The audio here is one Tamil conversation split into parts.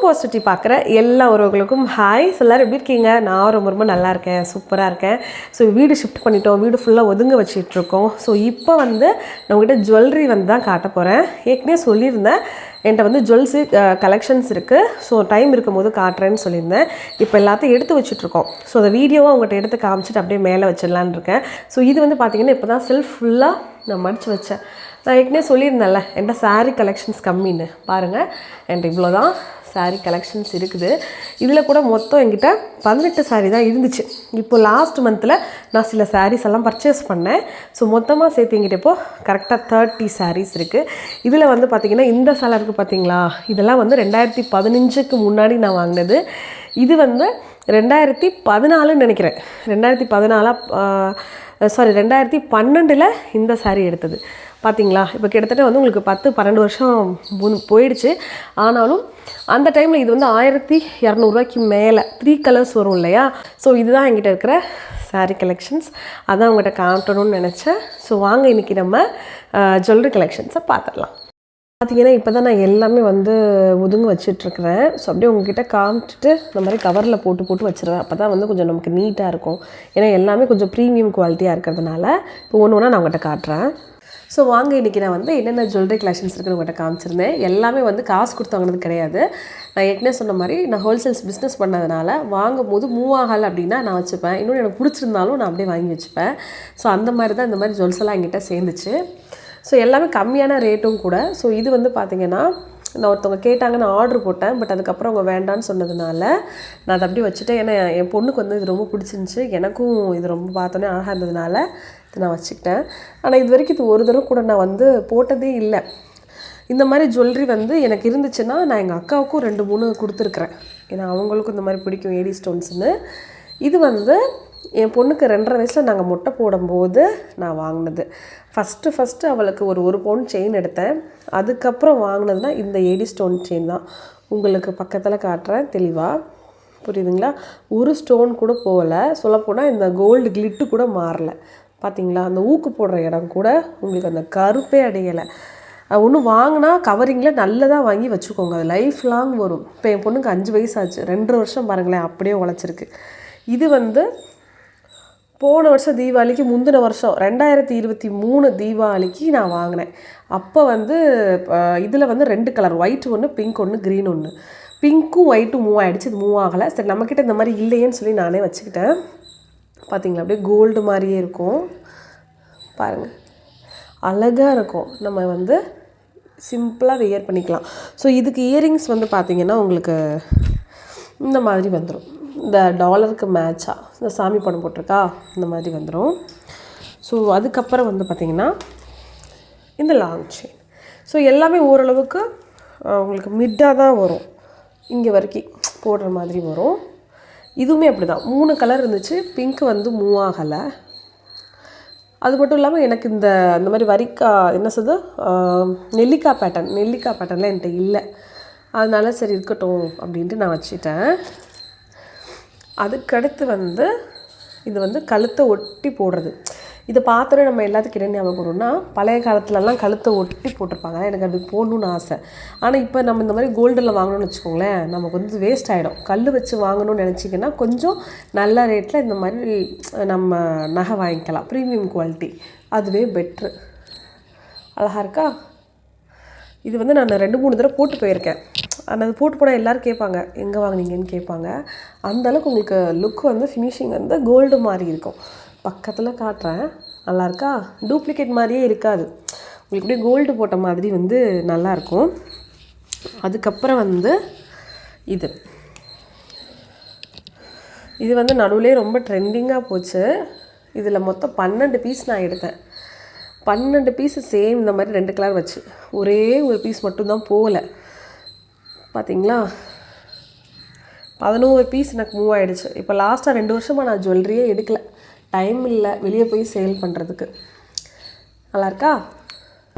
பாசிட்டிவ் பார்க்குற எல்லா உறவுகளுக்கும் ஹாய். எல்லோரும் எப்படி இருக்கீங்க? நான் ரொம்ப ரொம்ப நல்லா இருக்கேன், சூப்பராக இருக்கேன். ஸோ வீடு ஷிஃப்ட் பண்ணிட்டோம், வீடு ஃபுல்லாக ஒதுங்க வச்சிட்ருக்கோம். ஸோ இப்போ வந்து நான் உங்கள்கிட்ட ஜுவல்லரி வந்து தான் காட்ட போகிறேன். ஏற்கனவே சொல்லியிருந்தேன் என்கிட்ட வந்து ஜுவல்ஸு கலெக்ஷன்ஸ் இருக்குது, ஸோ டைம் இருக்கும்போது காட்டுறேன்னு சொல்லியிருந்தேன். இப்போ எல்லாத்தையும் எடுத்து வச்சுட்ருக்கோம். ஸோ அந்த வீடியோவை உங்கள்கிட்ட எடுத்து காமிச்சிட்டு அப்படியே மேலே வச்சிடலான்னு இருக்கேன். ஸோ இது வந்து பார்த்திங்கன்னா இப்போ தான் செல்ஃப் ஃபுல்லாக நான் மடித்து வச்சேன். நான் ஏற்கனவே சொல்லியிருந்தேன்ல என்கிட்ட சாரீ கலெக்ஷன்ஸ் கம்மின்னு. பாருங்கள், என்கிட்ட இவ்வளோ தான் சாரீ கலெக்ஷன்ஸ் இருக்குது. இதில் கூட மொத்தம் என்கிட்ட 18 சாரீ தான் இருந்துச்சு. இப்போ லாஸ்ட் மந்தில் நான் சில சாரீஸ் எல்லாம் பர்ச்சேஸ் பண்ணேன். ஸோ மொத்தமாக சேர்த்து என்கிட்ட இப்போது கரெக்டாக 30 சாரீஸ் இருக்குது. இதில் வந்து பார்த்திங்கன்னா இந்த சேலை இருக்குது பார்த்தீங்களா, இதெல்லாம் வந்து 2015க்கு முன்னாடி நான் வாங்கினது. இது வந்து 2014ன்னு நினைக்கிறேன், 2012 இந்த சாரீ எடுத்தது. பார்த்தீங்களா, இப்போ கிட்டத்தட்ட வந்து உங்களுக்கு 10-12 வருஷம் போயிடுச்சு. ஆனாலும் அந்த டைமில் இது வந்து 1200 மேலே 3 கலர்ஸ் வரும் இல்லையா. ஸோ இதுதான் என்கிட்ட இருக்கிற சாரீ கலெக்ஷன்ஸ். அதான் உங்கள்கிட்ட காட்டணும்னு நினச்சேன். ஸோ வாங்க இன்றைக்கி நம்ம ஜுவல்லரி கலெக்ஷன்ஸை பார்த்துடலாம். பார்த்திங்கன்னா இப்போ தான் நான் எல்லாமே வந்து ஒதுங்க வச்சிட்ருக்கிறேன். ஸோ அப்படியே உங்ககிட்ட காமிச்சிட்டு இந்த மாதிரி கவரில் போட்டு வச்சுருவேன். அப்போ தான் வந்து கொஞ்சம் நமக்கு நீட்டாக இருக்கும். ஏன்னா எல்லாமே கொஞ்சம் ப்ரீமியம் குவாலிட்டியாக இருக்கிறதுனால இப்போ ஒன்று ஒன்றா நான் உங்கள்கிட்ட காட்டுறேன். ஸோ வாங்க இன்றைக்கி நான் வந்து என்னென்ன ஜுவல்லரி கலெக்ஷன்ஸ் இருக்குன்னு உங்கள்கிட்ட காமிச்சிருந்தேன். எல்லாமே வந்து காசு கொடுத்து வாங்கினது கிடையாது. நான் ஏற்கனவே சொன்ன மாதிரி நான் ஹோல்சேல்ஸ் பிஸ்னஸ் பண்ணதுனால வாங்கும் போது மூவ் ஆகலை அப்படின்னா நான் வச்சுப்பேன். இன்னொன்று எனக்கு பிடிச்சிருந்தாலும் நான் அப்படியே வாங்கி வச்சுப்பேன். ஸோ அந்த மாதிரி தான் இந்த மாதிரி ஜுவல்ஸ் எல்லாம் என்கிட்ட சேர்ந்துச்சு. ஸோ எல்லாமே கம்மியான ரேட்டும் கூட. ஸோ இது வந்து பார்த்திங்கன்னா நான் ஒருத்தவங்க கேட்டாங்க, நான் ஆர்டர் போட்டேன். பட் அதுக்கப்புறம் அவங்க வேண்டான்னு சொன்னதுனால நான் அதை அப்படியே வச்சுட்டேன். ஏன்னா என் பொண்ணுக்கு வந்து இது ரொம்ப பிடிச்சிருந்துச்சி, எனக்கும் இது ரொம்ப பார்த்தோன்னே ஆக இருந்ததுனால இதை நான் வச்சுக்கிட்டேன். ஆனால் இது வரைக்கும் இது ஒரு தடவை கூட நான் வந்து போட்டதே இல்லை. இந்த மாதிரி ஜுவல்லரி வந்து எனக்கு இருந்துச்சுன்னா நான் எங்கள் அக்காவுக்கும் 2-3 கொடுத்துருக்குறேன். ஏன்னா அவங்களுக்கும் இந்த மாதிரி பிடிக்கும் ஏடி ஸ்டோன்ஸுன்னு. இது வந்து என் பொண்ணுக்கு 2.5 வயசில் நாங்கள் மொட்டை போடும்போது நான் வாங்கினது. ஃபஸ்ட்டு அவளுக்கு ஒரு பவுன் செயின் எடுத்தேன். அதுக்கப்புறம் வாங்கினதுனா இந்த ஏடி ஸ்டோன் செயின் தான். உங்களுக்கு பக்கத்தில் காட்டுறேன் தெளிவாக, புரியுதுங்களா? ஒரு ஸ்டோன் கூட போகலை. சொல்லப்போனால் இந்த கோல்டு கிளிட்டு கூட மாறலை. பார்த்திங்களா, அந்த ஊக்கு போடுற இடம் கூட உங்களுக்கு அந்த கருப்பே அடையலை. ஒன்று வாங்கினா கவரிங்கில் நல்லதாக வாங்கி வச்சுக்கோங்க, அது லைஃப் லாங் வரும். இப்போ என் பொண்ணுக்கு 5 வயசாச்சு, 2 வருஷம் பாருங்களேன் அப்படியே உழைச்சிருக்கு. இது வந்து போன வருஷம் தீபாவளிக்கு முந்தின வருஷம் 2023 தீபாவளிக்கு நான் வாங்கினேன். அப்போ வந்து இதில் வந்து 2 கலர், ஒயிட் ஒன்று, பிங்க் ஒன்று, க்ரீன் ஒன்று. பிங்க்கும் ஒயிட்டும் மூவ் ஆகிடுச்சு, இது மூவ் ஆகலை. சரி நம்மக்கிட்ட இந்த மாதிரி இல்லையேன்னு சொல்லி நானே வச்சுக்கிட்டேன். பார்த்திங்களா, அப்படியே கோல்டு மாதிரியே இருக்கும் பாருங்கள், அழகாக இருக்கும். நம்ம வந்து சிம்பிளாக வியர் பண்ணிக்கலாம். ஸோ இதுக்கு இயரிங்ஸ் வந்து பார்த்திங்கன்னா உங்களுக்கு இந்த மாதிரி வந்துடும். இந்த டாலருக்கு மேட்சாக இந்த சாமி படம் போட்டிருக்கா, இந்த மாதிரி வந்துடும். ஸோ அதுக்கப்புறம் வந்து பார்த்திங்கன்னா இந்த லாங் செயின். ஸோ எல்லாமே ஓரளவுக்கு உங்களுக்கு மிட்டாக தான் வரும், இங்கே வரைக்கும் போடுற மாதிரி வரும். இதுவுமே அப்படி தான் 3 கலர் இருந்துச்சு. பிங்க் வந்து மூவ் ஆகலை. அது மட்டும் இல்லாமல் எனக்கு இந்த மாதிரி என்ன சொல்லுது, நெல்லிக்காய் பேட்டர்ன்லாம் என்கிட்ட இல்லை. அதனால சரி இருக்கட்டும் அப்படின்ட்டு நான் வச்சுட்டேன். அதுக்கடுத்து வந்து இது வந்து கழுத்தை ஒட்டி போடுறது. இதை பார்த்தோன்னே நம்ம எல்லாத்துக்கும் என்ன ஞாபகம் வரும்னா, பழைய காலத்துலலாம் கழுத்தை ஒட்டி போட்டிருப்பாங்க. எனக்கு அப்படி போடணுன்னு ஆசை. ஆனால் இப்போ நம்ம இந்த மாதிரி கோல்டில் வாங்கணும்னு வச்சுக்கோங்களேன், நமக்கு வந்து வேஸ்ட் ஆகிடும். கல் வச்சு வாங்கணும்னு நினச்சிங்கன்னா கொஞ்சம் நல்ல ரேட்டில் இந்த மாதிரி நம்ம நகை வாங்கிக்கலாம், ப்ரீமியம் குவாலிட்டி. அதுவே பெட்ரு. அழகாக இருக்கா? இது வந்து நான் 2-3 தடவை போட்டு போயிருக்கேன். ஆனால் அது போட்டு போனால் எல்லோரும் கேட்பாங்க எங்கே வாங்கினீங்கன்னு கேட்பாங்க. அந்தளவுக்கு உங்களுக்கு லுக் வந்து ஃபினிஷிங் வந்து கோல்டு மாதிரி இருக்கும். பக்கத்தில் காட்டுறேன், நல்லாயிருக்கா? டூப்ளிகேட் மாதிரியே இருக்காது, உங்களுக்கு அப்படியே கோல்டு போட்ட மாதிரி வந்து நல்லாயிருக்கும். அதுக்கப்புறம் வந்து இது வந்து நடுவிலே ரொம்ப ட்ரெண்டிங்காக போச்சு. இதில் மொத்தம் 12 பீஸ் நான் எடுத்தேன். 12 பீஸு சேம் இந்த மாதிரி 2 கலர் வச்சு, ஒரே ஒரு பீஸ் மட்டும்தான் போகலை. பார்த்திங்களா, 11 பீஸ் எனக்கு மூவ் ஆகிடுச்சு. இப்போ லாஸ்ட்டாக 2 வருஷமாக நான் ஜுவல்லரியே எடுக்கலை, டைம் இல்லை வெளியே போய் சேல் பண்ணுறதுக்கு. நல்லாயிருக்கா?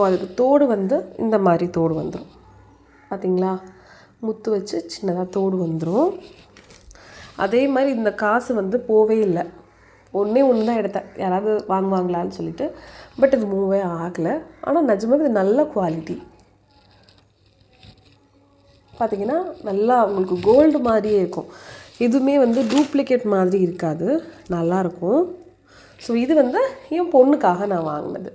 அதுக்கு தோடு வந்து இந்த மாதிரி தோடு வந்துடும். பார்த்திங்களா, முத்து வச்சு சின்னதாக தோடு வந்துடும். அதே மாதிரி இந்த காசு வந்து போவே இல்லை, ஒன்று தான் எடுத்தேன், யாராவது வாங்குவாங்களான்னு சொல்லிட்டு. பட் இது மூவே ஆகலை. ஆனால் நிஜமாக இது நல்ல குவாலிட்டி. பார்த்திங்கன்னா நல்லா உங்களுக்கு கோல்டு மாதிரியே இருக்கும். எதுவுமே வந்து டூப்ளிகேட் மாதிரி இருக்காது, நல்லாயிருக்கும். ஸோ இது வந்து என் பொண்ணுக்காக நான் வாங்கினது.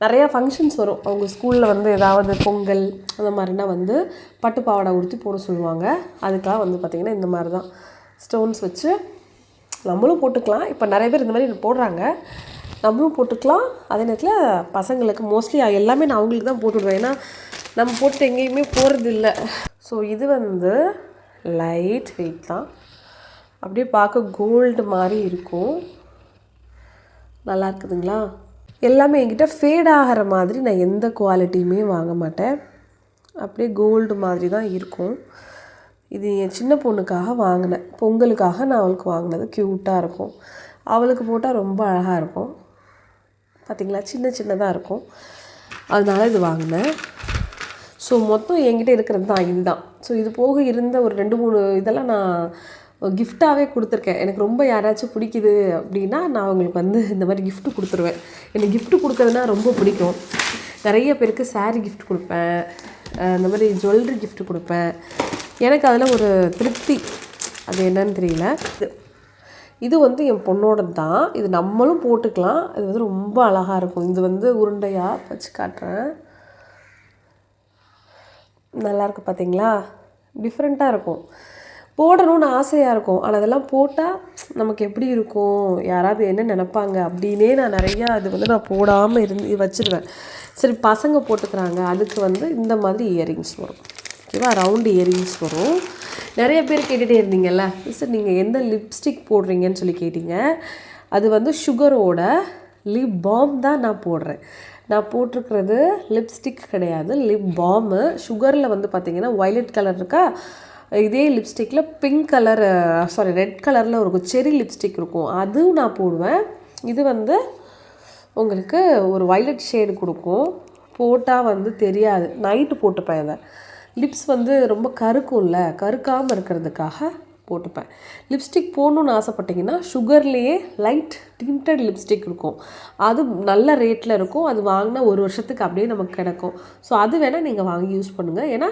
நிறையா ஃபங்க்ஷன்ஸ் வரும். அவங்க ஸ்கூலில் வந்து ஏதாவது பொங்கல் அந்த மாதிரினா வந்து பட்டு பாவாடை உடுத்தி போட சொல்லுவாங்க. அதுக்காக வந்து பார்த்திங்கன்னா இந்த மாதிரி தான் ஸ்டோன்ஸ் வச்சு நம்மளும் போட்டுக்கலாம். இப்போ நிறைய பேர் இந்த மாதிரி போடுறாங்க, நம்மளும் போட்டுக்கலாம். அதே நேரத்தில் பசங்களுக்கு மோஸ்ட்லி எல்லாமே நான் அவங்களுக்கு தான் போட்டுவிடுவேன், ஏன்னா நம்ம போட்டு எங்கேயுமே போகிறது இல்லை. ஸோ இது வந்து லைட் வெயிட் தான், அப்படியே பார்க்க கோல்டு மாதிரி இருக்கும். நல்லா இருக்குதுங்களா? எல்லாமே என்கிட்ட ஃபேட் ஆகிற மாதிரி நான் எந்த குவாலிட்டியுமே வாங்க மாட்டேன். அப்படியே கோல்டு மாதிரி தான் இருக்கும். இது என் சின்ன பொண்ணுக்காக வாங்கினேன், பொங்கலுக்காக நான் அவளுக்கு வாங்கினது. க்யூட்டாக இருக்கும், அவளுக்கு போட்டால் ரொம்ப அழகாக இருக்கும். பார்த்திங்களா, சின்ன சின்னதாக இருக்கும், அதனால இது வாங்கினேன். ஸோ மொத்தம் என்கிட்ட இருக்கிறது தான் இதுதான். ஸோ இது போக இருந்த ஒரு 2-3 இதெல்லாம் நான் கிஃப்டாகவே கொடுத்துருக்கேன். எனக்கு ரொம்ப யாராச்சும் பிடிக்குது அப்படின்னா நான் அவங்களுக்கு வந்து இந்த மாதிரி கிஃப்ட்டு கொடுத்துருவேன். எனக்கு கிஃப்ட்டு கொடுக்குறதுனா ரொம்ப பிடிக்கும். நிறைய பேருக்கு சாரீ கிஃப்ட் கொடுப்பேன், இந்த மாதிரி ஜுவல்லரி கிஃப்ட்டு கொடுப்பேன். எனக்கு அதில் ஒரு திருப்தி, அது என்னன்னு தெரியல. இது வந்து என் பொண்ணோடது தான். இது நம்மளும் போட்டுக்கலாம். இது வந்து ரொம்ப அழகாக இருக்கும். இது வந்து உருண்டையாக வச்சு காட்டுறேன். நல்லாயிருக்கு பார்த்திங்களா? டிஃப்ரெண்ட்டாக இருக்கும், போடணும்னு ஆசையாக இருக்கும். ஆனால் அதெல்லாம் போட்டால் நமக்கு எப்படி இருக்கும், யாராவது என்ன நினப்பாங்க அப்படின்னே நான் நிறையா இது வந்து நான் போடாமல் வச்சுருவேன். சரி, பசங்க போட்டுக்கிறாங்க, அதுக்கு வந்து இந்த மாதிரி இயரிங்ஸ் வரும். ஓகேவா, ரவுண்டு இயரிங்ஸ் வரும். நிறைய பேர் கேட்டுகிட்டே இருந்தீங்கல்ல, சார் நீங்கள் எந்த லிப்ஸ்டிக் போடுறீங்கன்னு சொல்லி கேட்டிங்க. அது வந்து சுகரோட லிப் பாம் தான் நான் போடுறேன். நான் போட்டிருக்கிறது லிப்ஸ்டிக் கிடையாது, லிப் பாமு. சுகரில் வந்து பார்த்திங்கன்னா வயலட் கலர் இருக்கா, இதே லிப்ஸ்டிக்கில் பிங்க் கலர் ரெட் கலரில் ஒரு செரி லிப்ஸ்டிக் இருக்கும், அதுவும் நான் போடுவேன். இது வந்து உங்களுக்கு ஒரு வயலட் ஷேடு கொடுக்கும், போட்டால் வந்து தெரியாது. நைட்டு போட்டுப்பேன். இதை லிப்ஸ் வந்து ரொம்ப கருக்கும்ல, கருக்காமல் இருக்கிறதுக்காக போட்டுப்பேன். லிப்ஸ்டிக் போடணுன்னு ஆசைப்பட்டிங்கன்னா சுகர்லேயே லைட் டிண்டட் லிப்ஸ்டிக் இருக்கும், அது நல்ல ரேட்டில் இருக்கும். அது வாங்கினா 1 வருஷத்துக்கு அப்படியே நமக்கு கிடைக்கும். ஸோ அது வேணால் நீங்கள் வாங்கி யூஸ் பண்ணுங்கள். ஏன்னா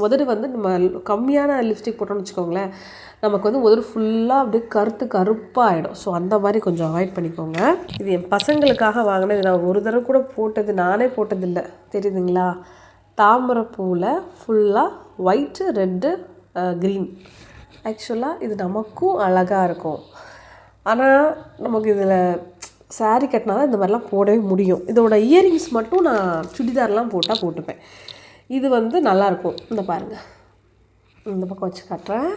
உதடு வந்து நம்ம கம்மியான லிப்ஸ்டிக் போட்டோம்னு வச்சுக்கோங்களேன், நமக்கு வந்து உதடு ஃபுல்லாக அப்படியே கருப்பாகிடும். ஸோ அந்த மாதிரி கொஞ்சம் அவாய்ட் பண்ணிக்கோங்க. இது என் பசங்களுக்காக வாங்கினது. நான் ஒரு தடவை கூட போட்டது, நானே போட்டதில்லை, தெரியுதுங்களா? தாமரைப்பூவில் ஃபுல்லாக ஒயிட்டு, ரெட்டு, க்ரீன். ஆக்சுவலாக இது நமக்கும் அழகாக இருக்கும். ஆனால் நமக்கு இதில் சாரீ கட்டினா தான் இந்த மாதிரிலாம் போடவே முடியும். இதோட இயரிங்ஸ் மட்டும் நான் சுடிதார்லாம் போட்டுப்பேன். இது வந்து நல்லாயிருக்கும். இந்த பாருங்கள், இந்த பக்கம் வச்சு காட்டுறேன்.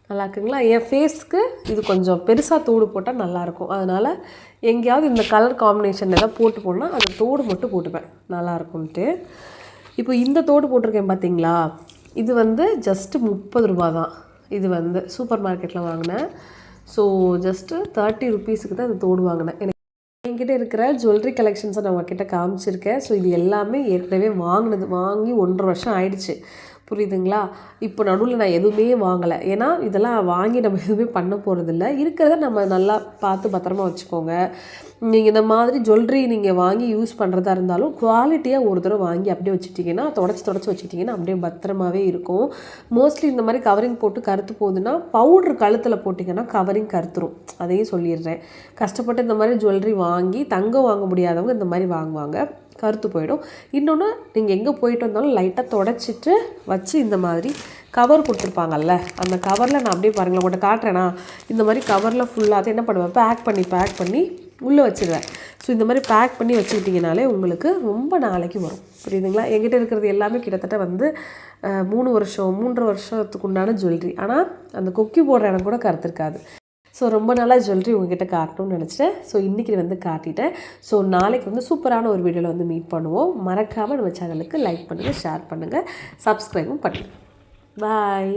நல்லா இருக்குங்களா? என் ஃபேஸ்க்கு இது கொஞ்சம் பெருசாக தோடு போட்டால் நல்லாயிருக்கும். அதனால் எங்கேயாவது இந்த கலர் காம்பினேஷன் எதாவது போட்டு போனால் அந்த தோடு மட்டும் போட்டுப்பேன், நல்லாயிருக்கும்ன்ட்டு. இப்போ இந்த தோடு போட்டிருக்கேன் பார்த்தீங்களா, இது வந்து ஜஸ்ட்டு 30 ரூபா தான். இது வந்து சூப்பர் மார்க்கெட்டில் வாங்கினேன். ஸோ ஜஸ்ட்டு 30 ருபீஸுக்கு தான் இந்த தோடு வாங்கினேன். எனக்கு என்கிட்ட இருக்கிற ஜுவல்லரி கலெக்ஷன்ஸை நான் உங்ககிட்ட காமிச்சிருக்கேன். ஸோ இது எல்லாமே ஏற்கனவே வாங்கி 1.5 வருஷம் ஆயிடுச்சு, புரியுதுங்களா? இப்போ நடுவில் நான் எதுவுமே வாங்கலை, ஏன்னா இதெல்லாம் வாங்கி நம்ம எதுவுமே பண்ண போகிறதில்ல. இருக்கிறத நம்ம நல்லா பார்த்து பத்திரமா வச்சுக்கோங்க. நீங்கள் இந்த மாதிரி ஜுவல்லரி நீங்கள் வாங்கி யூஸ் பண்ணுறதா இருந்தாலும் குவாலிட்டியாக ஒரு தடவை வாங்கி அப்படியே வச்சுட்டிங்கன்னா, தொடச்சி வச்சுட்டிங்கன்னா அப்படியே பத்திரமாவே இருக்கும். மோஸ்ட்லி இந்த மாதிரி கவரிங் போட்டு கருத்து போகுதுன்னா பவுட்ரு கழுத்தில் போட்டிங்கன்னா கவரிங் கருத்துரும், அதையும் சொல்லிடுறேன். கஷ்டப்பட்டு இந்த மாதிரி ஜுவல்லரி வாங்கி தங்கம் வாங்க முடியாதவங்க இந்த மாதிரி வாங்குவாங்க, கருத்து போயிடும். இன்னொன்று, நீங்கள் எங்கே போயிட்டு வந்தாலும் லைட்டாக தொடச்சிட்டு வச்சு இந்த மாதிரி கவர் கொடுத்துருப்பாங்கல்ல, அந்த கவரில் நான் அப்படியே பாருங்களேன் உங்கள்கிட்ட காட்டுறேன்னா, இந்த மாதிரி கவரில் ஃபுல்லாக அதை என்ன பண்ணுவேன், பேக் பண்ணி உள்ளே வச்சுருவேன். ஸோ இந்த மாதிரி பேக் பண்ணி வச்சுக்கிட்டிங்கனாலே உங்களுக்கு ரொம்ப நாளைக்கு வரும், புரியுதுங்களா? என்கிட்ட இருக்கிறது எல்லாமே கிட்டத்தட்ட வந்து 3 வருஷத்துக்கு உண்டான ஜுவல்லரி. ஆனால் அந்த கொக்கி போடுற இடம் கூட கருத்துருக்காது. ஸோ ரொம்ப நாளாக ஜுவல்லரி உங்ககிட்ட காட்டணும்னு நினச்சிட்டேன். ஸோ இன்றைக்கி வந்து காட்டிட்டேன். ஸோ நாளைக்கு வந்து சூப்பரான ஒரு வீடியோவில் வந்து மீட் பண்ணுவோம். மறக்காமல் நம்ம சேனலுக்கு லைக் பண்ணுங்கள், ஷேர் பண்ணுங்கள், சப்ஸ்கிரைபும் பண்ணுங்கள். பாய்.